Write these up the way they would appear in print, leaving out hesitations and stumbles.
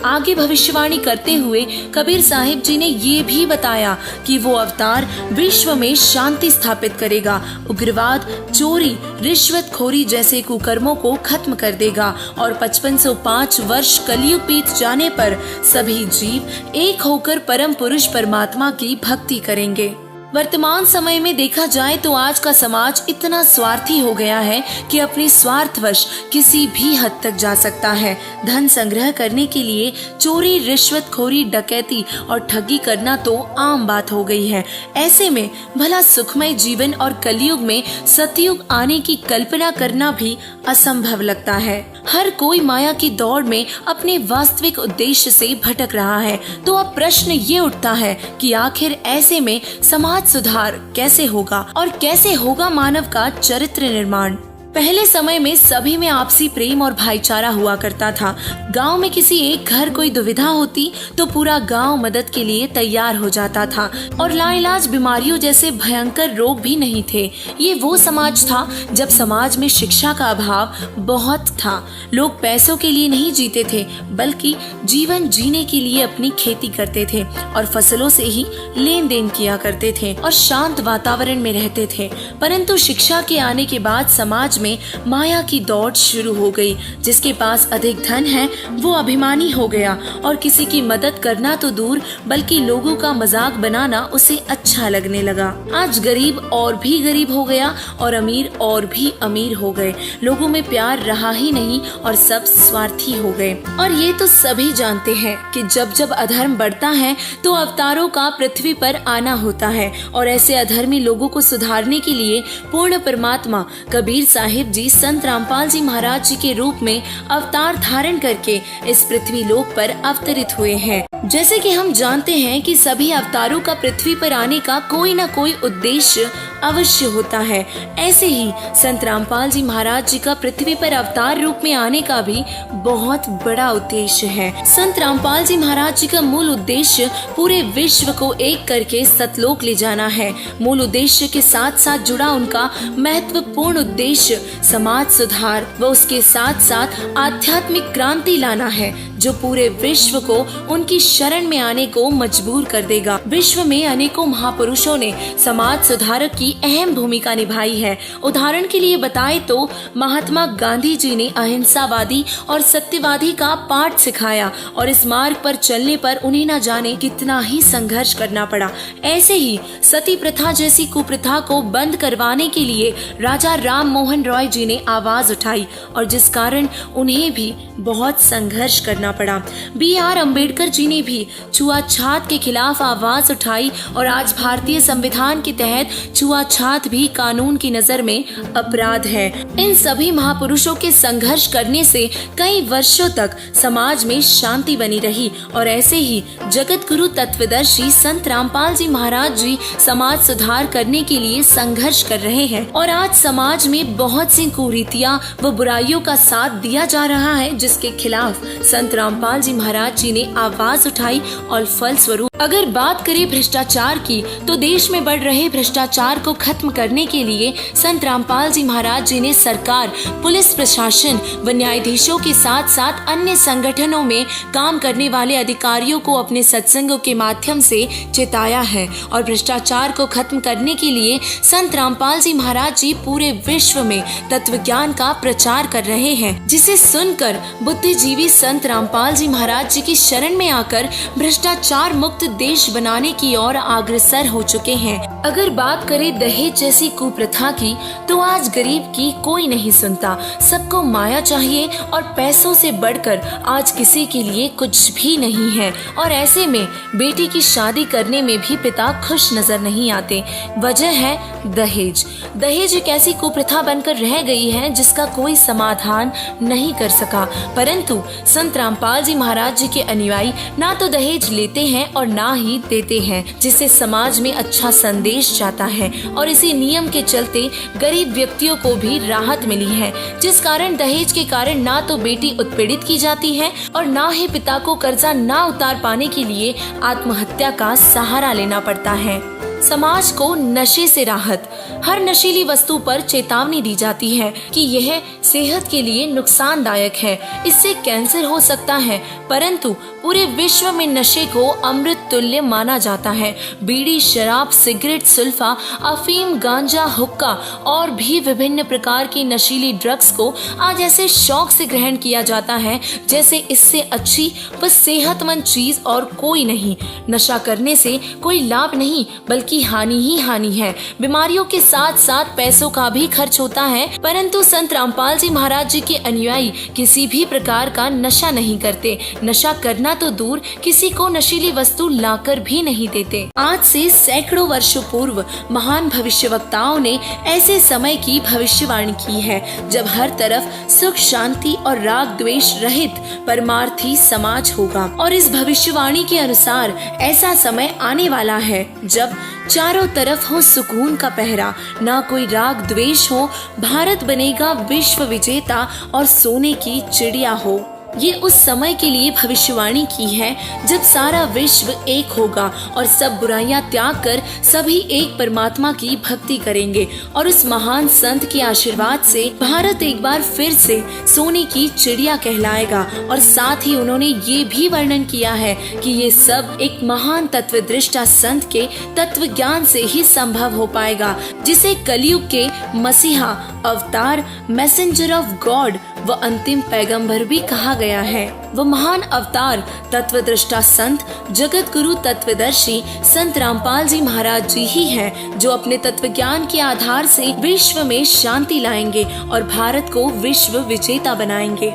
आगे भविष्यवाणी करते हुए कबीर साहिब जी ने ये भी बताया कि वो अवतार विश्व में शांति स्थापित करेगा, उग्रवाद, चोरी, रिश्वतखोरी जैसे कुकर्मों को खत्म कर देगा और 5505 वर्ष कलयुग बीत जाने पर सभी जीव एक होकर परम पुरुष परमात्मा की भक्ति करेंगे। वर्तमान समय में देखा जाए तो आज का समाज इतना स्वार्थी हो गया है कि अपने स्वार्थवश किसी भी हद तक जा सकता है। धन संग्रह करने के लिए चोरी, रिश्वतखोरी, डकैती और ठगी करना तो आम बात हो गई है। ऐसे में भला सुखमय जीवन और कलयुग में सतयुग आने की कल्पना करना भी असंभव लगता है। हर कोई माया की दौड़ में अपने वास्तविक उद्देश्य से भटक रहा है। तो अब प्रश्न ये उठता है कि आखिर ऐसे में समाज सुधार कैसे होगा और कैसे होगा मानव का चरित्र निर्माण। पहले समय में सभी में आपसी प्रेम और भाईचारा हुआ करता था। गांव में किसी एक घर कोई दुविधा होती तो पूरा गांव मदद के लिए तैयार हो जाता था और लाइलाज बीमारियों जैसे भयंकर रोग भी नहीं थे। ये वो समाज था जब समाज में शिक्षा का अभाव बहुत था। लोग पैसों के लिए नहीं जीते थे बल्कि जीवन जीने के लिए अपनी खेती करते थे और फसलों से ही लेन देन किया करते थे और शांत वातावरण में रहते थे। परंतु शिक्षा के आने के बाद समाज में माया की दौड़ शुरू हो गई। जिसके पास अधिक धन है वो अभिमानी हो गया और किसी की मदद करना तो दूर बल्कि लोगों का मजाक बनाना उसे अच्छा लगने लगा। आज गरीब और भी गरीब हो गया और अमीर और भी अमीर हो गए। लोगों में प्यार रहा ही नहीं और सब स्वार्थी हो गए। और ये तो सभी जानते हैं कि जब जब अधर्म बढ़ता है तो अवतारों का पृथ्वी पर आना होता है और ऐसे अधर्मी लोगों को सुधारने के लिए पूर्ण परमात्मा कबीर साहिब जी संत रामपाल जी महाराज जी के रूप में अवतार धारण करके इस पृथ्वी लोक पर अवतरित हुए हैं। जैसे कि हम जानते हैं कि सभी अवतारों का पृथ्वी पर आने का कोई न कोई उद्देश्य अवश्य होता है। ऐसे ही संत रामपाल जी महाराज जी का पृथ्वी पर अवतार रूप में आने का भी बहुत बड़ा उद्देश्य है। संत रामपाल जी महाराज जी का मूल उद्देश्य पूरे विश्व को एक करके सतलोक ले जाना है। मूल उद्देश्य के साथ साथ जुड़ा उनका महत्वपूर्ण उद्देश्य समाज सुधार व उसके साथ साथ आध्यात्मिक क्रांति लाना है जो पूरे विश्व को उनकी शरण में आने को मजबूर कर देगा। विश्व में अनेकों महापुरुषों ने समाज सुधारक की अहम भूमिका निभाई है। उदाहरण के लिए बताएं तो महात्मा गांधी जी ने अहिंसावादी और सत्यवादी का पाठ सिखाया और इस मार्ग पर चलने पर उन्हें न जाने कितना ही संघर्ष करना पड़ा। ऐसे ही सती प्रथा जैसी कुप्रथा को बंद करवाने के लिए राजा राम मोहन रॉय जी ने आवाज उठाई और जिस कारण उन्हें भी बहुत संघर्ष करना पड़ा। B.R. अम्बेडकर जी ने भी छुआछात के खिलाफ आवाज उठाई और आज भारतीय संविधान के तहत छुआछात भी कानून की नजर में अपराध है। इन सभी महापुरुषों के संघर्ष करने से कई वर्षों तक समाज में शांति बनी रही और ऐसे ही जगत गुरु तत्वदर्शी संत रामपाल जी महाराज जी समाज सुधार करने के लिए संघर्ष कर रहे हैं और आज समाज में बहुत सी कुरीतियां व बुराइयों का साथ दिया जा रहा है जिसके खिलाफ संत रामपाल जी महाराज जी ने आवाज उठाई और फलस्वरूप अगर बात करें भ्रष्टाचार की तो देश में बढ़ रहे भ्रष्टाचार को खत्म करने के लिए संत रामपाल जी महाराज जी ने सरकार, पुलिस प्रशासन व न्यायाधीशों के साथ साथ अन्य संगठनों में काम करने वाले अधिकारियों को अपने सत्संगों के माध्यम से चेताया है और भ्रष्टाचार को खत्म करने के लिए संत रामपाल जी महाराज जी पूरे विश्व में तत्व ज्ञान का प्रचार कर रहे हैं, जिसे सुनकर बुद्धिजीवी संत रामपाल जी महाराज जी की शरण में आकर भ्रष्टाचार मुक्त देश बनाने की ओर अग्रसर हो चुके हैं। अगर बात करें दहेज जैसी कुप्रथा की तो आज गरीब की कोई नहीं सुनता। सबको माया चाहिए और पैसों से बढ़कर आज किसी के लिए कुछ भी नहीं है और ऐसे में बेटी की शादी करने में भी पिता खुश नजर नहीं आते। वजह है दहेज। दहेज एक ऐसी कुप्रथा बनकर रह गई है जिसका कोई समाधान नहीं कर सका, परंतु संत रामपाल जी महाराज जी के अनुयायी ना तो दहेज लेते हैं और ना ही देते हैं, जिससे समाज में अच्छा संदेश जाता है और इसी नियम के चलते गरीब व्यक्तियों को भी राहत मिली है, जिस कारण दहेज के कारण ना तो बेटी उत्पीड़ित की जाती है और ना ही पिता को कर्जा ना उतार पाने के लिए आत्महत्या का सहारा लेना पड़ता है। समाज को नशे से राहत। हर नशीली वस्तु पर चेतावनी दी जाती है कि यह सेहत के लिए नुकसानदायक है, इससे कैंसर हो सकता है, परंतु पूरे विश्व में नशे को अमृत तुल्य माना जाता है। बीड़ी, शराब, सिगरेट, सुल्फा, अफीम, गांजा, हुक्का और भी विभिन्न प्रकार की नशीली ड्रग्स को आज ऐसे शौक से ग्रहण किया जाता है जैसे इससे अच्छी व सेहतमंद चीज और कोई नहीं। नशा करने से कोई लाभ नहीं बल्कि हानि ही हानि है। बीमारियों के साथ साथ पैसों का भी खर्च होता है, परंतु संत रामपाल जी महाराज जी के अनुयायी किसी भी प्रकार का नशा नहीं करते। नशा करना तो दूर, किसी को नशीली वस्तु लाकर भी नहीं देते। आज से सैकड़ों वर्षों पूर्व महान भविष्यवक्ताओं ने ऐसे समय की भविष्यवाणी की है जब हर तरफ सुख, शांति और राग द्वेष रहित परमार्थी समाज होगा। और इस भविष्यवाणी के अनुसार ऐसा समय आने वाला है जब चारों तरफ हो सुकून का पहरा, ना कोई राग द्वेष हो, भारत बनेगा विश्व विजेता और सोने की चिड़िया हो। ये उस समय के लिए भविष्यवाणी की है जब सारा विश्व एक होगा और सब बुराइयां त्याग कर सभी एक परमात्मा की भक्ति करेंगे। और उस महान संत के आशीर्वाद से भारत एक बार फिर से सोने की चिड़िया कहलाएगा। और साथ ही उन्होंने ये भी वर्णन किया है कि ये सब एक महान तत्वदृष्टा संत के तत्व ज्ञान से ही संभव हो पाएगा, जिसे कलयुग के मसीहा, अवतार, मैसेंजर ऑफ गॉड व अंतिम पैगंबर भी कहा गया है। वो महान अवतार तत्वदृष्टा संत, जगत गुरु, तत्वदर्शी संत रामपाल जी महाराज जी ही हैं, जो अपने तत्व ज्ञान के आधार से विश्व में शांति लाएंगे और भारत को विश्व विजेता बनाएंगे।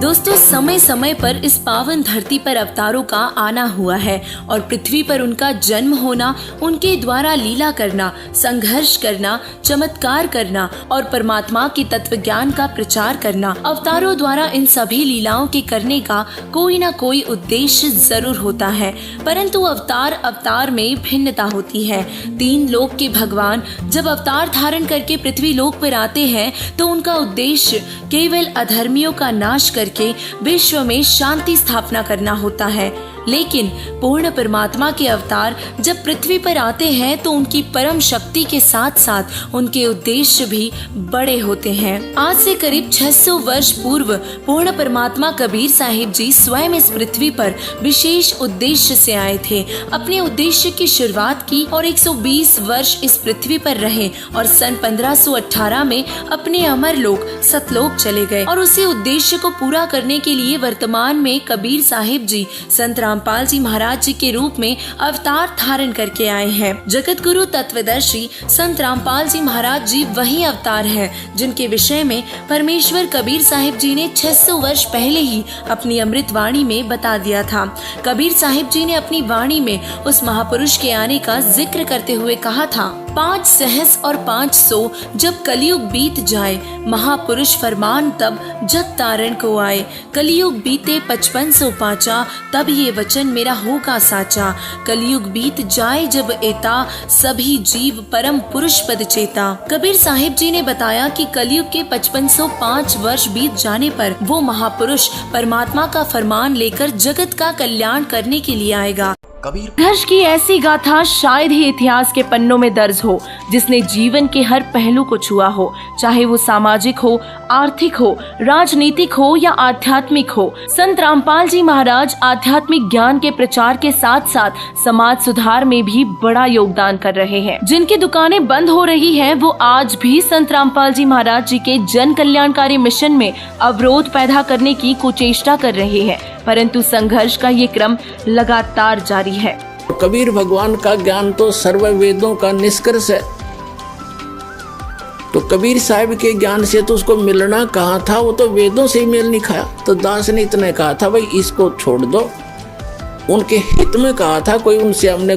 दोस्तों, समय समय पर इस पावन धरती पर अवतारों का आना हुआ है और पृथ्वी पर उनका जन्म होना, उनके द्वारा लीला करना, संघर्ष करना, चमत्कार करना और परमात्मा के तत्व ज्ञान का प्रचार करना। अवतारों द्वारा इन सभी लीलाओं के करने का कोई ना कोई उद्देश्य जरूर होता है, परंतु अवतार में भिन्नता होती है। 3 लोक के भगवान जब अवतार धारण करके पृथ्वी लोक पर आते हैं तो उनका उद्देश्य केवल अधर्मियों का नाश करके विश्व में शांति स्थापना करना होता है। लेकिन पूर्ण परमात्मा के अवतार जब पृथ्वी पर आते हैं तो उनकी परम शक्ति के साथ साथ उनके उद्देश्य भी बड़े होते हैं। आज से करीब 600 वर्ष पूर्व पूर्ण परमात्मा कबीर साहिब जी स्वयं इस पृथ्वी पर विशेष उद्देश्य से आए थे। अपने उद्देश्य की शुरुआत की और 120 वर्ष इस पृथ्वी पर रहे और सन 1518 में अपने अमर लोक सतलोक चले गए। और उसी उद्देश्य को पूरा करने के लिए वर्तमान में कबीर साहिब जी संत रामपाल जी महाराज जी के रूप में अवतार धारण करके आए हैं। जगत गुरु तत्वदर्शी संत रामपाल जी महाराज जी वही अवतार हैं जिनके विषय में परमेश्वर कबीर साहिब जी ने 600 वर्ष पहले ही अपनी अमृत वाणी में बता दिया था। कबीर साहिब जी ने अपनी वाणी में उस महापुरुष के आने का जिक्र करते हुए कहा था, 5 सहस और 500 जब कलयुग बीत जाए, महापुरुष फरमान तब जग तारण को आए। कलयुग बीते 5500 पाचा, तब ये वचन मेरा होगा साचा। कलयुग बीत जाए जब एता, सभी जीव परम पुरुष पद चेता। कबीर साहिब जी ने बताया कि कलयुग के 5505 वर्ष बीत जाने पर वो महापुरुष परमात्मा का फरमान लेकर जगत का कल्याण करने के लिए आएगा। संघर्ष की ऐसी गाथा शायद ही इतिहास के पन्नों में दर्ज हो जिसने जीवन के हर पहलू को छुआ हो, चाहे वो सामाजिक हो, आर्थिक हो, राजनीतिक हो या आध्यात्मिक हो। संत रामपाल जी महाराज आध्यात्मिक ज्ञान के प्रचार के साथ साथ समाज सुधार में भी बड़ा योगदान कर रहे हैं। जिनकी दुकानें बंद हो रही हैं, वो आज भी संत रामपाल जी महाराज जी के जन कल्याणकारी मिशन में अवरोध पैदा करने की कुचेष्टा कर रहे हैं, परंतु संघर्ष का ये क्रम लगातार जारी है। कबीर भगवान का ज्ञान तो सर्व वेदों का निष्कर्ष है, तो कबीर साहब के ज्ञान से तो उसको मिलना कहाँ था, वो तो वेदों से ही मेल नहीं खाया। तो दास ने इतने कहा था, भाई इसको छोड़ दो, उनके हित में कहा था। कोई उनसे हमने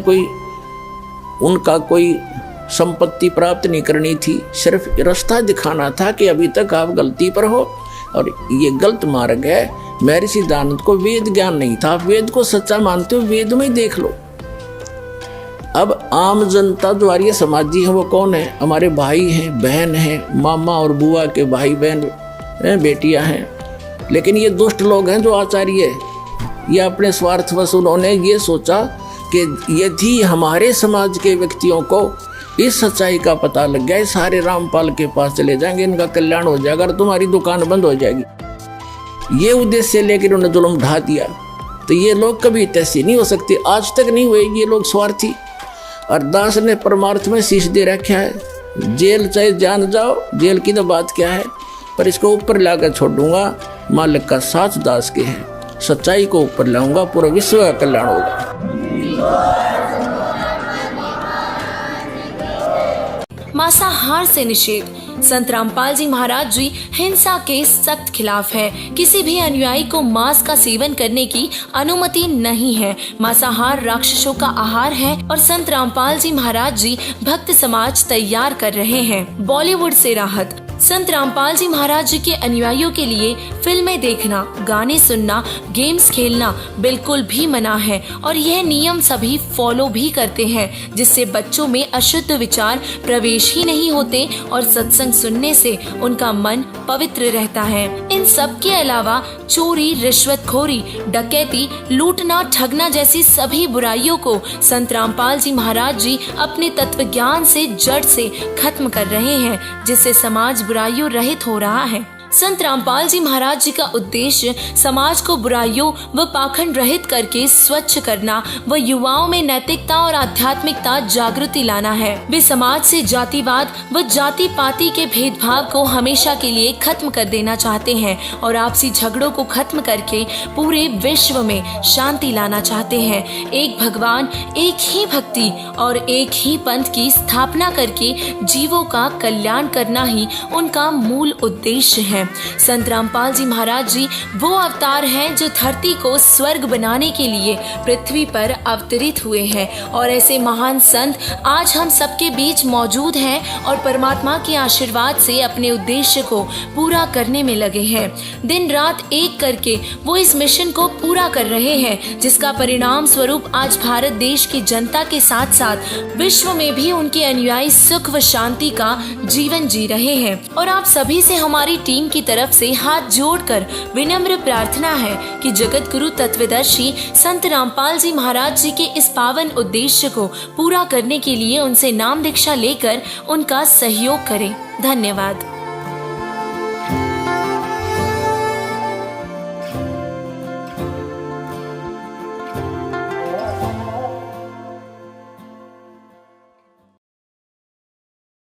उनका कोई संपत्ति प्राप्त नहीं करनी थी, सिर्फ रास्ता दिखाना था कि अभी तक आप गलती पर हो और ये गलत मार्ग है। महर्षि दयानंद को वेद ज्ञान नहीं था। वेद को सच्चा मानते हो, वेद में ही देख लो। अब आम जनता जो आर्य समाजी है वो कौन है? हमारे भाई हैं, बहन हैं, मामा और बुआ के भाई बहन बेटियां हैं। लेकिन ये दुष्ट लोग हैं जो आचार्य, ये अपने स्वार्थवश उन्होंने ये सोचा कि यदि हमारे समाज के व्यक्तियों को इस सच्चाई का पता लग गया, सारे रामपाल के पास चले जाएंगे, इनका कल्याण हो जाएगा और तुम्हारी दुकान बंद हो जाएगी। ये उद्देश्य लेकर उन्होंने जुल्म ढा दिया। तो ये लोग कभी तैसी नहीं हो सकते, आज तक नहीं हुए ये लोग स्वार्थी। और दास ने परमार्थ में शीश दे रखा है, जेल चाहे जान जाओ, जेल की तो बात क्या है, पर इसको ऊपर लाकर छोड़ूंगा, मालिक का साथ दास के है, सच्चाई को ऊपर लाऊंगा, पूरा विश्व का कल्याण होगा। मांसाहार से निषेध। संत रामपाल जी महाराज जी हिंसा के सख्त खिलाफ है। किसी भी अनुयायी को मांस का सेवन करने की अनुमति नहीं है। मांसाहार राक्षसों का आहार है और संत रामपाल जी महाराज जी भक्त समाज तैयार कर रहे हैं। बॉलीवुड से राहत। संत रामपाल जी महाराज जी के अनुयायियों के लिए फिल्में देखना, गाने सुनना, गेम्स खेलना बिल्कुल भी मना है और यह नियम सभी फॉलो भी करते हैं, जिससे बच्चों में अशुद्ध विचार प्रवेश ही नहीं होते और सत्संग सुनने से उनका मन पवित्र रहता है। इन सब के अलावा चोरी, रिश्वतखोरी, डकैती, लूटना, ठगना जैसी सभी बुराइयों को संत रामपाल जी महाराज जी अपने तत्व ज्ञान से जड़ से खत्म कर रहे हैं, जिससे समाज बुराइयों रहित हो रहा है। संत रामपाल जी महाराज जी का उद्देश्य समाज को बुराइयों व पाखंड रहित करके स्वच्छ करना व युवाओं में नैतिकता और आध्यात्मिकता जागृति लाना है। वे समाज से जातिवाद व जाति पाति के भेदभाव को हमेशा के लिए खत्म कर देना चाहते हैं और आपसी झगड़ों को खत्म करके पूरे विश्व में शांति लाना चाहते हैं। एक भगवान, एक ही भक्ति और एक ही पंथ की स्थापना करके जीवों का कल्याण करना ही उनका मूल उद्देश्य है। संत रामपाल जी महाराज जी वो अवतार हैं जो धरती को स्वर्ग बनाने के लिए पृथ्वी पर अवतरित हुए हैं और ऐसे महान संत आज हम सबके बीच मौजूद हैं और परमात्मा के आशीर्वाद से अपने उद्देश्य को पूरा करने में लगे हैं। दिन रात एक करके वो इस मिशन को पूरा कर रहे हैं, जिसका परिणाम स्वरूप आज भारत देश की जनता के साथ साथ विश्व में भी उनके अनुयायी सुख व शांति का जीवन जी रहे हैं। और आप सभी से हमारी टीम की तरफ से हाथ जोड़कर विनम्र प्रार्थना है कि जगत गुरु तत्वदर्शी संत रामपाल जी महाराज जी के इस पावन उद्देश्य को पूरा करने के लिए उनसे नाम दीक्षा लेकर उनका सहयोग करें। धन्यवाद।